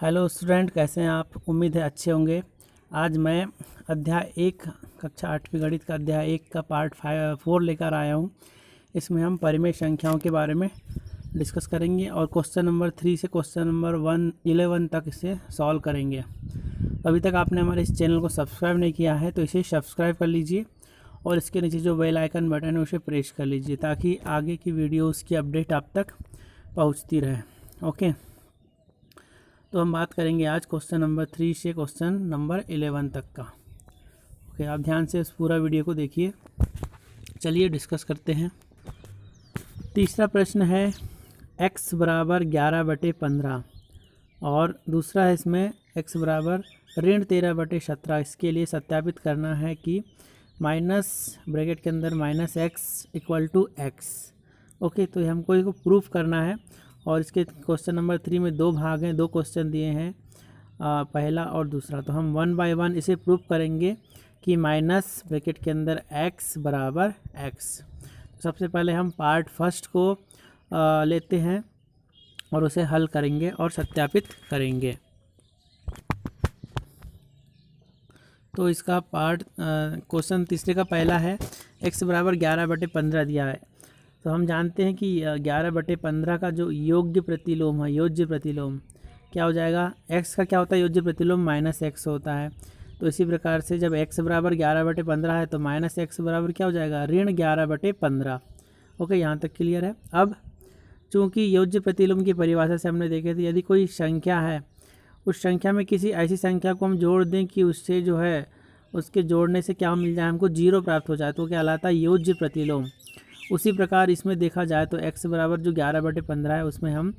Hello student, कैसे हैं आप? उम्मीद है अच्छे होंगे। आज मैं अध्याय 1 कक्षा 8वीं गणित का अध्याय 1 का पार्ट 4 लेकर आया हूं। इसमें हम परिमेय संख्याओं के बारे में डिस्कस करेंगे और क्वेश्चन नंबर 3 से क्वेश्चन नंबर 11 तक इसे सॉल्व करेंगे। अभी तक आपने हमारे इस चैनल को सब्सक्राइब नहीं किया है तो इसे सब्सक्राइब कर लीजिए और इसके नीचे जो बेल आइकन बटन है उसे प्रेस कर लीजिए ताकि आगे की वीडियोज़ की अपडेट आप तक पहुँचती रहे। ओके, तो हम बात करेंगे आज क्वेश्चन नंबर 3 से क्वेश्चन नंबर 11 तक का। ओके, आप ध्यान से इस पूरा वीडियो को देखिए। चलिए डिस्कस करते हैं। तीसरा प्रश्न है x बराबर 11/15 और दूसरा है इसमें x बराबर ऋण 13/17। इसके लिए सत्यापित करना है कि माइनस ब्रैकेट के अंदर minus x equal to x. Okay, तो हमको इसको प्रूफ करना है और इसके क्वेश्चन नंबर 3 में 2 भाग हैं, 2 क्वेश्चन दिए हैं, पहला और दूसरा। तो हम 1 बाय 1 इसे प्रूफ करेंगे कि माइनस ब्रैकेट के अंदर x बराबर x। सबसे पहले हम पार्ट फर्स्ट को लेते हैं और उसे हल करेंगे और सत्यापित करेंगे। तो इसका पार्ट क्वेश्चन तीसरे का पहला है x बराबर 11/15 दिया है। तो हम जानते हैं कि 11/15 का जो योग्य प्रतिलोम है, योज्य प्रतिलोम क्या हो जाएगा? x का क्या होता है योज्य प्रतिलोम? माइनस एक्स होता है। तो इसी प्रकार से जब x बराबर 11/15 है तो माइनस एक्स बराबर क्या हो जाएगा? ऋण 11/15। ओके, यहाँ तक क्लियर है। अब चूँकि योज्य प्रतिलोम की परिभाषा से हमने देखे थे, यदि कोई संख्या है, उस संख्या में किसी ऐसी संख्या को हम जोड़ दें कि उससे जो है उसके जोड़ने से क्या मिल जाए, हमको 0 प्राप्त हो जाए, तो क्या कहलाता है? योज्य प्रतिलोम। उसी प्रकार इसमें देखा जाए तो x बराबर जो 11/15 है उसमें हम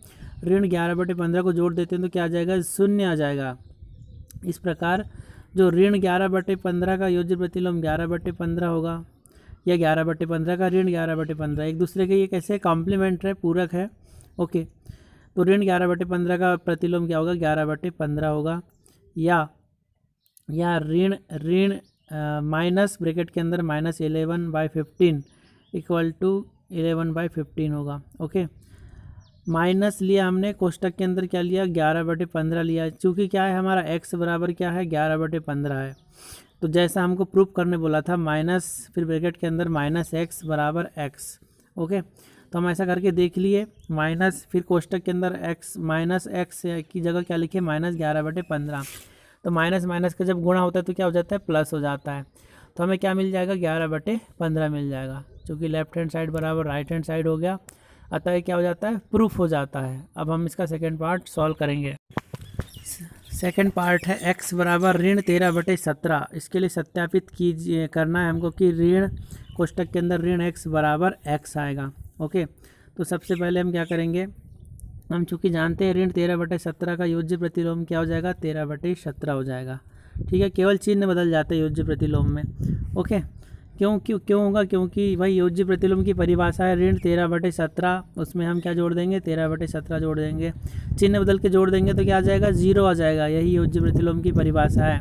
ऋण 11/15 को जोड़ देते हैं तो क्या आ जाएगा? 0 आ जाएगा। इस प्रकार जो ऋण 11/15 का योज्य प्रतिलोम 11/15 होगा या 11/15 का ऋण 11/15, एक दूसरे के ये कैसे कॉम्प्लीमेंट है, पूरक है। ओके, तो ऋण 11/15 का प्रतिलोम क्या होगा? 11/15 होगा। या ऋण माइनस ब्रैकेट के अंदर माइनस 11/15 इक्वल टू 11/15 होगा। ओके, माइनस लिया हमने, कोष्टक के अंदर क्या लिया? 11/15 लिया। चूँकि क्या है हमारा x बराबर क्या है? 11/15 है। तो जैसा हमको प्रूफ करने बोला था, माइनस फिर ब्रैकेट के अंदर माइनस एक्स बराबर एक्स। ओके, तो हम ऐसा करके देख लिए। माइनस फिर कोष्टक के अंदर x माइनस एक्स की जगह क्या लिखे? माइनस 11/15। तो माइनस माइनस का जब गुणा होता है तो क्या हो जाता है? प्लस हो जाता है। तो हमें क्या मिल जाएगा? 11/15 मिल जाएगा। क्योंकि लेफ्ट हैंड साइड बराबर राइट हैंड साइड हो गया, अतः क्या हो जाता है? प्रूफ हो जाता है। अब हम इसका सेकंड पार्ट सॉल्व करेंगे। सेकंड पार्ट है x बराबर ऋण 13/17। इसके लिए सत्यापित कीजिए, करना है हमको कि ऋण कोष्टक के अंदर ऋण x बराबर x आएगा। ओके, तो सबसे पहले हम क्या करेंगे, हम चूँकि जानते हैं ऋण 13/17 का योज्य प्रतिलोम क्या हो जाएगा? 13/17 हो जाएगा। ठीक है, केवल चिन्ह बदल जाते हैं योज्य प्रतिलोम में। ओके, क्यों होगा? क्योंकि भाई योज्य प्रतिलोम की परिभाषा है ऋण 13/17, उसमें हम क्या जोड़ देंगे? 13/17 जोड़ देंगे। चिन्ह बदल के जोड़ देंगे तो क्या आ जाएगा? 0 आ जाएगा। यही योज्य प्रतिलोम की परिभाषा है।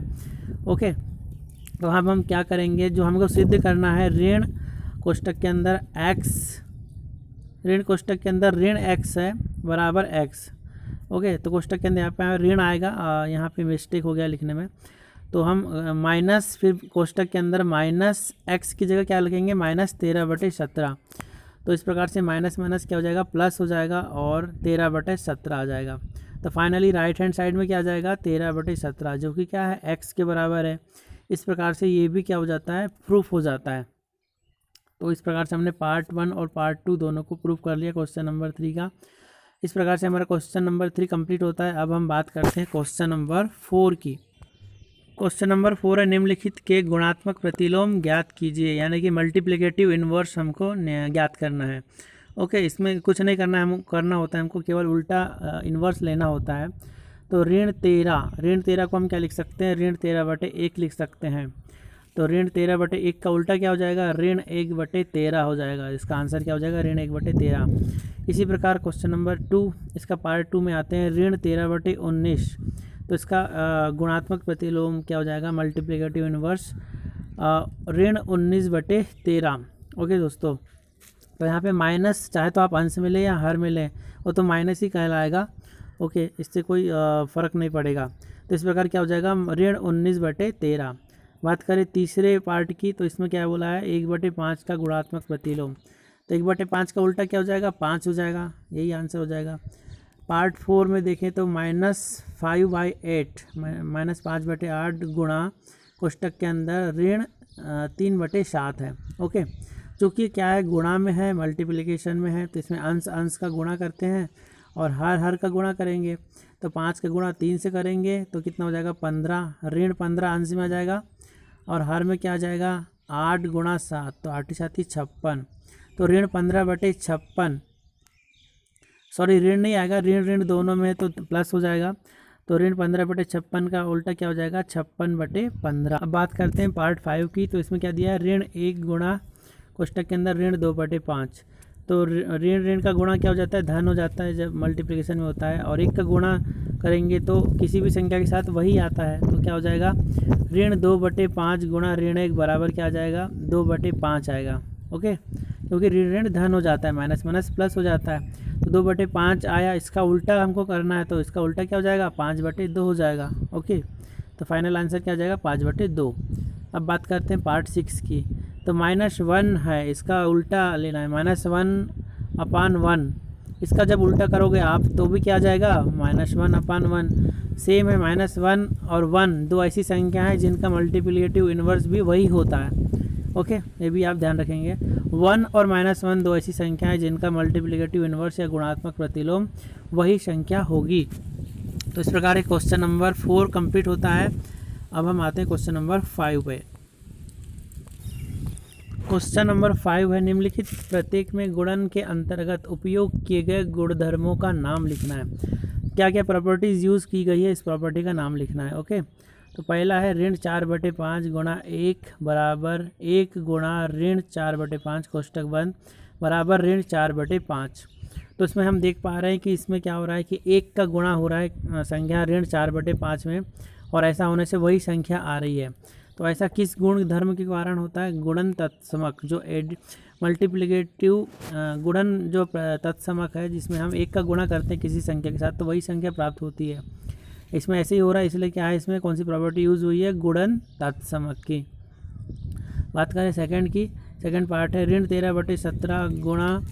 ओके, तो अब हम क्या करेंगे, जो हमको सिद्ध करना है ऋण कोष्टक के अंदर ऋण x है बराबर x। ओके, तो कोष्टक के अंदर यहाँ पे ऋण आएगा, यहाँ पे मिस्टेक हो गया लिखने में। तो हम माइनस फिर कोष्टक के अंदर माइनस x की जगह क्या लिखेंगे? माइनस 13/17। तो इस प्रकार से माइनस माइनस क्या हो जाएगा? प्लस हो जाएगा और 13/17 आ जाएगा। तो फाइनली राइट हैंड साइड में क्या आ जाएगा? 13/17, जो कि क्या है? x के बराबर है। इस प्रकार से ये भी क्या हो जाता है? प्रूफ हो जाता है। तो इस प्रकार से हमने पार्ट 1 और पार्ट 2 दोनों को प्रूफ कर लिया क्वेश्चन नंबर 3 का। इस प्रकार से हमारा क्वेश्चन नंबर 3 कंप्लीट होता है। अब हम बात करते हैं क्वेश्चन नंबर 4 की। क्वेश्चन नंबर 4 है निम्नलिखित के गुणात्मक प्रतिलोम ज्ञात कीजिए, यानी कि मल्टीप्लिकेटिव इनवर्स हमको ज्ञात करना है। ओके, इसमें कुछ नहीं करना है, करना होता है हमको केवल उल्टा इनवर्स लेना होता है। तो ऋण 13 को हम क्या लिख सकते हैं? ऋण 13/1 लिख सकते हैं। तो ऋण 13/1 का उल्टा क्या हो जाएगा? ऋण 1/13 हो जाएगा। इसका आंसर क्या हो जाएगा? ऋण 1/13। इसी प्रकार क्वेश्चन नंबर 2, इसका पार्ट 2 में आते हैं ऋण 13/19। तो इसका गुणात्मक प्रतिलोम क्या हो जाएगा? मल्टीप्लिकेटिव इनवर्स ऋण 19/13। ओके दोस्तों, तो यहाँ पे माइनस चाहे तो आप अंश में लें या हर में लें, वो तो माइनस ही कहलाएगा। ओके, इससे कोई फ़र्क नहीं पड़ेगा। तो इस प्रकार क्या हो जाएगा, ऋण 19/13। बात करें तीसरे पार्ट की, तो इसमें क्या बोला है, 1/5 का गुणात्मक प्रतिलोम। तो 1/5 का उल्टा क्या हो जाएगा, 5 हो जाएगा, यही आंसर हो जाएगा। पार्ट 4 में देखें तो -5/8 -5/8 गुणा कोष्टक के अंदर ऋण 3/7 है। ओके, चूँकि क्या है, गुणा में है, मल्टीप्लिकेशन में है, तो इसमें अंश अंश का गुणा करते हैं और हर का गुणा करेंगे। तो 5 का गुणा 3 से करेंगे तो कितना हो जाएगा, 15। ऋण 15 अंश में आ जाएगा और हर में क्या आ जाएगा, 8 × 7, तो 8 7 56। तो ऋण 15/56, सॉरी ऋण नहीं आएगा, ऋण दोनों में है तो प्लस हो जाएगा। तो ऋण 15/56 का उल्टा क्या हो जाएगा, 56/15। अब बात करते हैं पार्ट 5 की, तो इसमें क्या दिया है, ऋण 1 गुणा कोष्टक के अंदर ऋण 2/5। तो ऋण का गुणा क्या हो जाता है, धन हो जाता है जब मल्टीप्लिकेशन में होता है, और 1 का गुणा करेंगे तो किसी भी संख्या के साथ वही आता है। तो क्या हो जाएगा, ऋण 2/5 गुणा ऋण 1 बराबर क्या आ जाएगा, 2/5 आएगा। ओके, क्योंकि ऋण धन हो जाता है, माइनस माइनस प्लस हो जाता है। तो 2/5 आया, इसका उल्टा हमको करना है, तो इसका उल्टा क्या हो जाएगा, 5/2 हो जाएगा। ओके, तो फाइनल आंसर क्या हो जाएगा, 5/2। अब बात करते हैं पार्ट 6 की, तो -1 है, इसका उल्टा लेना है, -1/1। इसका जब उल्टा करोगे आप तो भी क्या आ जाएगा, -1/1। सेम है, -1 और 1 दो ऐसी संख्या है जिनका मल्टीप्लिकेटिव इन्वर्स भी वही होता है। ओके, ये भी आप ध्यान रखेंगे। 1 और -1 दो ऐसी संख्या है जिनका मल्टीप्लिकेटिव इन्वर्स या गुणात्मक प्रतिलोम वही संख्या होगी। तो इस प्रकार एक क्वेश्चन नंबर 4 कंप्लीट होता है। अब हम आते हैं क्वेश्चन नंबर 5 पे। क्वेश्चन नंबर 5 है, निम्नलिखित प्रत्येक में गुणन के अंतर्गत उपयोग किए गए गुणधर्मों का नाम लिखना है। क्या क्या प्रॉपर्टीज़ यूज़ की गई है, इस प्रॉपर्टी का नाम लिखना है। ओके, तो पहला है ऋण 4/5 गुणा 1 बराबर 1 गुणा ऋण 4/5 कोष्टक बंद बराबर ऋण 4/5। तो इसमें हम देख पा रहे हैं कि इसमें क्या हो रहा है कि 1 का गुणा हो रहा है संख्या ऋण 4/5 में, और ऐसा होने से वही संख्या आ रही है। तो ऐसा किस गुण धर्म के कारण होता है, गुणन तत्समक, जो मल्टीप्लिकेटिव गुणन जो तत्समक है, जिसमें हम 1 का गुणा करते हैं किसी संख्या के साथ तो वही संख्या प्राप्त होती है। इसमें ऐसे ही हो रहा है, इसलिए क्या है, इसमें कौन सी प्रॉपर्टी यूज़ हुई है, गुणन तत्समक की। बात करें सेकंड की, सेकंड पार्ट है ऋण 13/17 गुणा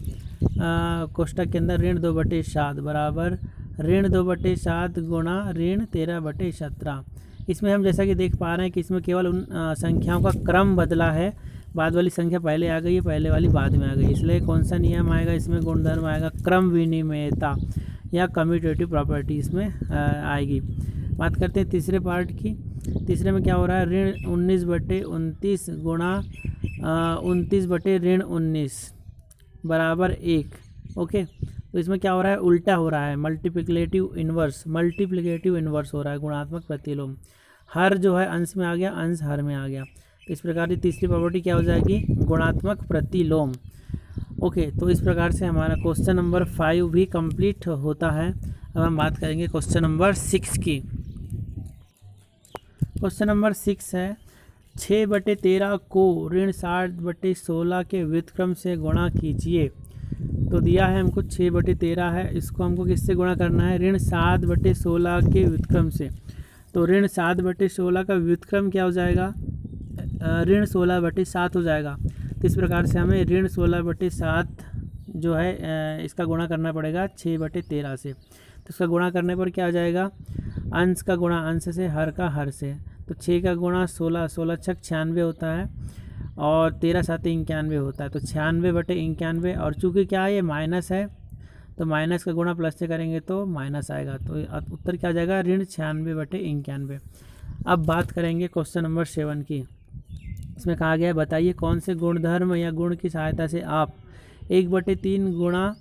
कोष्टक के अंदर ऋण 2/7 बराबर ऋण 2/7 गुणा ऋण 13/17। इसमें हम जैसा कि देख पा रहे हैं कि इसमें केवल उन संख्याओं का क्रम बदला है, बाद वाली संख्या पहले आ गई है, पहले वाली बाद में आ गई, इसलिए कौन सा नियम आएगा, इसमें गुणधर्म आएगा क्रम विनिमयता या कम्यूटेटिव प्रॉपर्टी इसमें आएगी। बात करते हैं तीसरे पार्ट की। तीसरे में क्या हो रहा है, ऋण 19/29 गुणा 29/19 बराबर 1। ओके, तो इसमें क्या हो रहा है, उल्टा हो रहा है, मल्टीप्लिकेटिव इन्वर्स हो रहा है, गुणात्मक प्रतिलोम। हर जो है अंश में आ गया, अंश हर में आ गया। तो इस प्रकार की तीसरी प्रॉपर्टी क्या हो जाएगी, गुणात्मक प्रतिलोम। ओके, तो इस प्रकार से हमारा क्वेश्चन नंबर 5 भी कंप्लीट होता है। अब हम बात करेंगे क्वेश्चन नंबर 6 की। क्वेश्चन नंबर 6 है, 6/13 को ऋण 60/16 के व्युत्क्रम से गुणा कीजिए। तो दिया है हमको 6/13 है, इसको हमको किससे गुणा करना है, ऋण 7/16 के व्युत्क्रम से। तो ऋण 7/16 का व्युत्क्रम क्या हो जाएगा, ऋण 16/7 हो जाएगा। तो इस प्रकार से हमें ऋण 16/7 जो है इसका गुणा करना पड़ेगा 6/13 से। तो इसका गुणा करने पर क्या आ जाएगा, अंश का गुणा अंश से, हर का हर से। तो 6 का गुणा 16, 16 छक 96 होता है, और 13 7 91 होता है। तो 96/91, और चूँकि क्या है, ये माइनस है, तो माइनस का गुणा प्लस से करेंगे तो माइनस आएगा। तो उत्तर क्या आ जाएगा, ऋण 96/91। अब बात करेंगे क्वेश्चन नंबर 7 की। इसमें कहा गया है, बताइए कौन से गुणधर्म या गुण की सहायता से आप 1/3 गुणा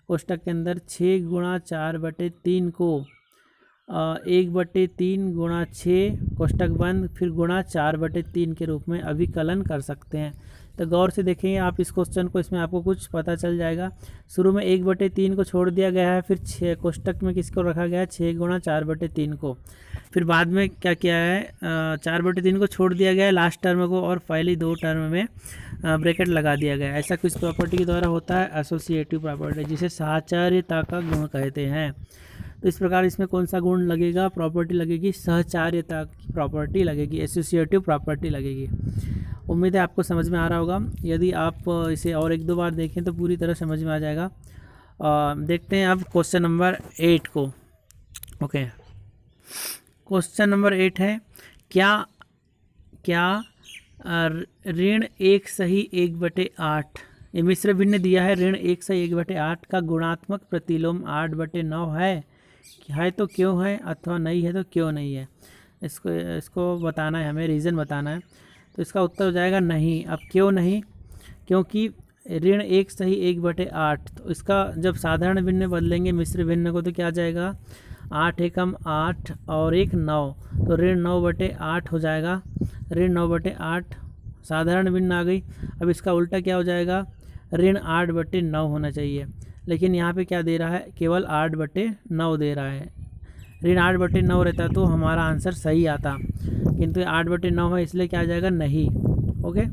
कोष्टक के अंदर 6 गुणा 4/3 को 1/3 गुणा 6 कोष्टक बंद फिर गुणा 4/3 के रूप में अभिकलन कर सकते हैं। तो गौर से देखेंगे आप इस क्वेश्चन को, इसमें आपको कुछ पता चल जाएगा। शुरू में 1/3 को छोड़ दिया गया है, फिर 6 कोष्टक में किसको रखा गया है, 6 गुणा 4/3 को। फिर बाद में क्या किया है, 4/3 को छोड़ दिया गया है लास्ट टर्म को, और पहली 2 टर्म में ब्रैकेट लगा दिया गया है। ऐसा कुछ प्रॉपर्टी के द्वारा होता है एसोसिएटिव प्रॉपर्टी, जिसे साहचर्यता का गुण कहते हैं। तो इस प्रकार इसमें कौन सा गुण लगेगा, प्रॉपर्टी लगेगी, सहचार्यता की प्रॉपर्टी लगेगी, एसोसिएटिव प्रॉपर्टी लगेगी। उम्मीद है आपको समझ में आ रहा होगा। यदि आप इसे और एक दो बार देखें तो पूरी तरह समझ में आ जाएगा। देखते हैं अब क्वेश्चन नंबर 8 को। ओके, क्वेश्चन नंबर 8 है, क्या ऋण 1 सही 1/8, ये मिश्र भिन्न दिया है, ऋण 1 सही 1/8 का गुणात्मक प्रतिलोम 8/9 है तो क्यों है, अथवा नहीं है तो क्यों नहीं है। इसको बताना है हमें, रीज़न बताना है। तो इसका उत्तर हो जाएगा नहीं। अब क्यों नहीं, क्योंकि ऋण 1 सही 1/8, तो इसका जब साधारण भिन्न बदलेंगे मिश्र भिन्न को तो क्या आ जाएगा, 8 एकम 8 और 1 9, तो ऋण 9/8 हो जाएगा। ऋण 9/8 साधारण भिन्न आ गई। अब इसका उल्टा क्या हो जाएगा, ऋण 8/9 होना चाहिए, लेकिन यहाँ पे क्या दे रहा है, केवल 8/9 दे रहा है। ऋण 8/9 रहता तो हमारा आंसर सही आता, किंतु 8/9 है, इसलिए क्या आ जाएगा, नहीं। ओके,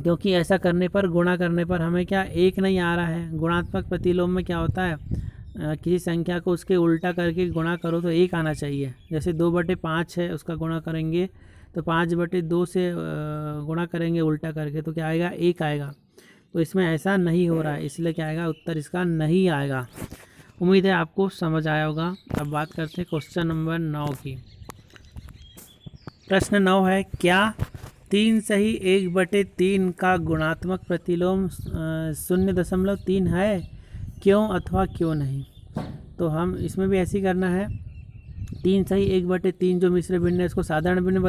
क्योंकि ऐसा करने पर, गुणा करने पर हमें क्या, एक नहीं आ रहा है। गुणात्मक प्रतिलोम में क्या होता है, किसी संख्या को उसके उल्टा करके गुणा करो तो 1 आना चाहिए। जैसे 2/5 है, उसका गुणा करेंगे तो 5/2 से गुणा करेंगे उल्टा करके तो क्या आएगा, 1 आएगा। तो इसमें ऐसा नहीं हो रहा है, इसलिए क्या आएगा, उत्तर इसका नहीं आएगा। उम्मीद है आपको समझ आया होगा। अब बात करते हैं क्वेश्चन नंबर 9 की। प्रश्न 9 है, क्या 3 सही 1/3 का गुणात्मक प्रतिलोम 0.3 है, क्यों अथवा क्यों नहीं। तो हम इसमें भी ऐसे ही करना है। 3 सही 1/3 जो मिश्र भिन्न है, इसको साधारण भिन्न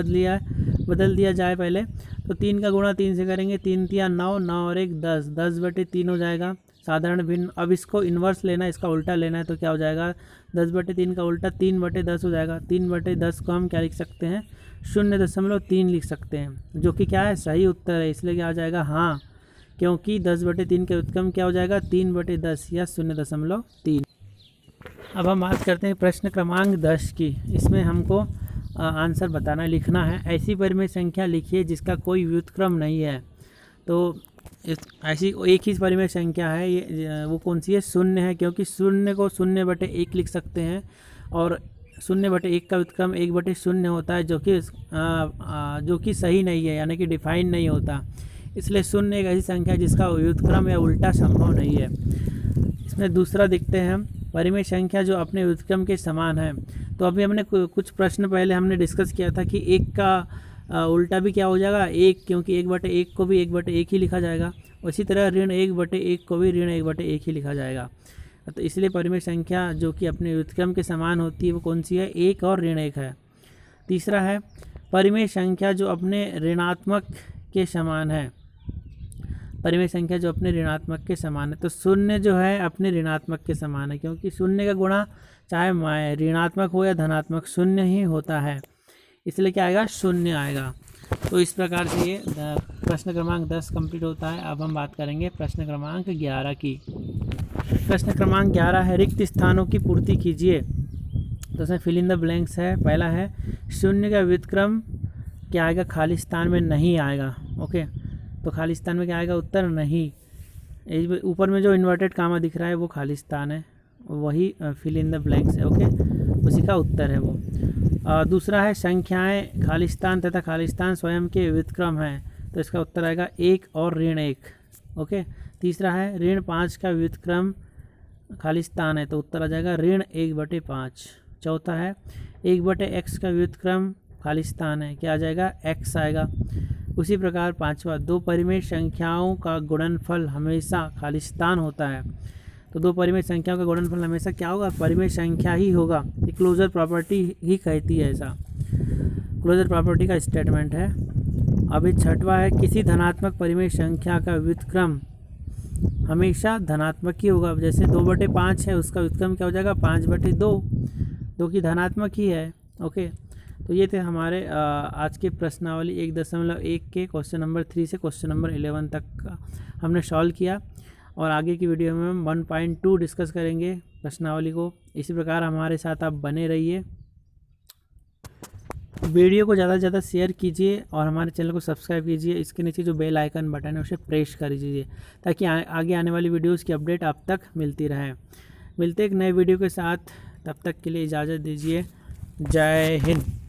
बदल दिया जाए पहले। तो 3 का गुणा 3 से करेंगे, 3 तिया 9, 9 और 1 10, 10/3 हो जाएगा साधारण भिन्न। अब इसको इन्वर्स लेना है, इसका उल्टा लेना है, तो क्या हो जाएगा, 10/3 का उल्टा 3/10 हो जाएगा। 3/10 को हम क्या लिख सकते हैं, 0.3 लिख सकते हैं, जो कि क्या है, सही उत्तर है। इसलिए क्या आ जाएगा, हाँ, क्योंकि 10/3 के उत्क्रम क्या हो जाएगा, 3/10 या 0.3। अब हम बात करते हैं प्रश्न क्रमांक 10 की। इसमें हमको आंसर बताना, लिखना है। ऐसी परिमेय संख्या लिखिए जिसका कोई व्युत्क्रम नहीं है। तो ऐसी एक ही परिमेय संख्या है, ये वो कौन सी है, 0 है, क्योंकि 0 को 0/1 लिख सकते हैं, और 0/1 का व्युत्क्रम 1/0 होता है, जो कि सही नहीं है, यानी कि डिफाइन नहीं होता। इसलिए 0 एक ऐसी संख्या है जिसका व्युत्क्रम या उल्टा संभव नहीं है। इसमें दूसरा देखते हैं हम, परिमेय संख्या जो अपने व्युत्क्रम के समान है। तो अभी हमने कुछ प्रश्न पहले हमने डिस्कस किया था कि 1 का उल्टा भी क्या हो जाएगा, 1, क्योंकि 1/1 को भी 1/1 ही लिखा जाएगा। उसी तरह ऋण 1/1 को भी ऋण 1/1 ही लिखा जाएगा। तो इसलिए परिमेय संख्या जो कि अपने व्युत्क्रम के समान होती है वो कौन सी है, 1 और ऋण 1 है। तीसरा है परिमेय संख्या जो अपने ऋणात्मक के समान है। परिमेय संख्या जो अपने ऋणात्मक के समान है, तो 0 जो है अपने ऋणात्मक के समान है, क्योंकि 0 का गुणा चाहे ऋणात्मक हो या धनात्मक 0 ही होता है, इसलिए क्या आएगा, 0 आएगा। तो इस प्रकार से ये प्रश्न क्रमांक 10 कंप्लीट होता है। अब हम बात करेंगे प्रश्न क्रमांक 11 की। प्रश्न क्रमांक 11 है, रिक्त स्थानों की पूर्ति कीजिए। तो उसमें फिल इन द ब्लैंक्स है। पहला है 0 का व्युत्क्रम क्या आएगा, खाली स्थान में नहीं आएगा। ओके, तो खाली स्थान में क्या आएगा, उत्तर नहीं। ऊपर में जो इन्वर्टेड कामा दिख रहा है वो खाली स्थान है, वही फिल इन द ब्लैंक्स है। ओके, उसी का उत्तर है वो। दूसरा है संख्याएं खाली स्थान तथा खाली स्थान स्वयं के व्युत्क्रम हैं, तो इसका उत्तर आएगा 1 और ऋण 1। ओके, तीसरा है ऋण 5 का व्युत्क्रम खाली स्थान है, तो उत्तर आ जाएगा ऋण 1/5। चौथा है 1/x का व्युत्क्रम खाली स्थान है, क्या आ जाएगा, x आएगा। उसी प्रकार पांचवा, दो परिमेय संख्याओं का गुणनफल हमेशा खाली स्थान होता है। तो दो परिमेय संख्याओं का गुणनफल हमेशा क्या होगा, परिमेय संख्या ही होगा। ये क्लोजर प्रॉपर्टी ही कहती है, ऐसा क्लोजर प्रॉपर्टी का स्टेटमेंट है। अभी छठवा है, किसी धनात्मक परिमेय संख्या का व्युत्क्रम हमेशा धनात्मक ही होगा। जैसे 2/5 है, उसका व्युत्क्रम क्या हो जाएगा, 5/2, जो कि धनात्मक ही है। ओके, तो ये थे हमारे आज के प्रश्नावली 1.1 के क्वेश्चन नंबर 3 से क्वेश्चन नंबर 11 तक का हमने सॉल्व किया, और आगे की वीडियो में हम 1.2 डिस्कस करेंगे प्रश्नावली को। इसी प्रकार हमारे साथ आप बने रहिए। वीडियो को ज़्यादा से ज़्यादा शेयर कीजिए और हमारे चैनल को सब्सक्राइब कीजिए। इसके नीचे जो बेल आइकन बटन है उसे प्रेस कर दीजिए, ताकि आगे आने वाली वीडियोज़ की अपडेट आप तक मिलती रहे। मिलते एक नए वीडियो के साथ, तब तक के लिए इजाज़त दीजिए। जय हिंद।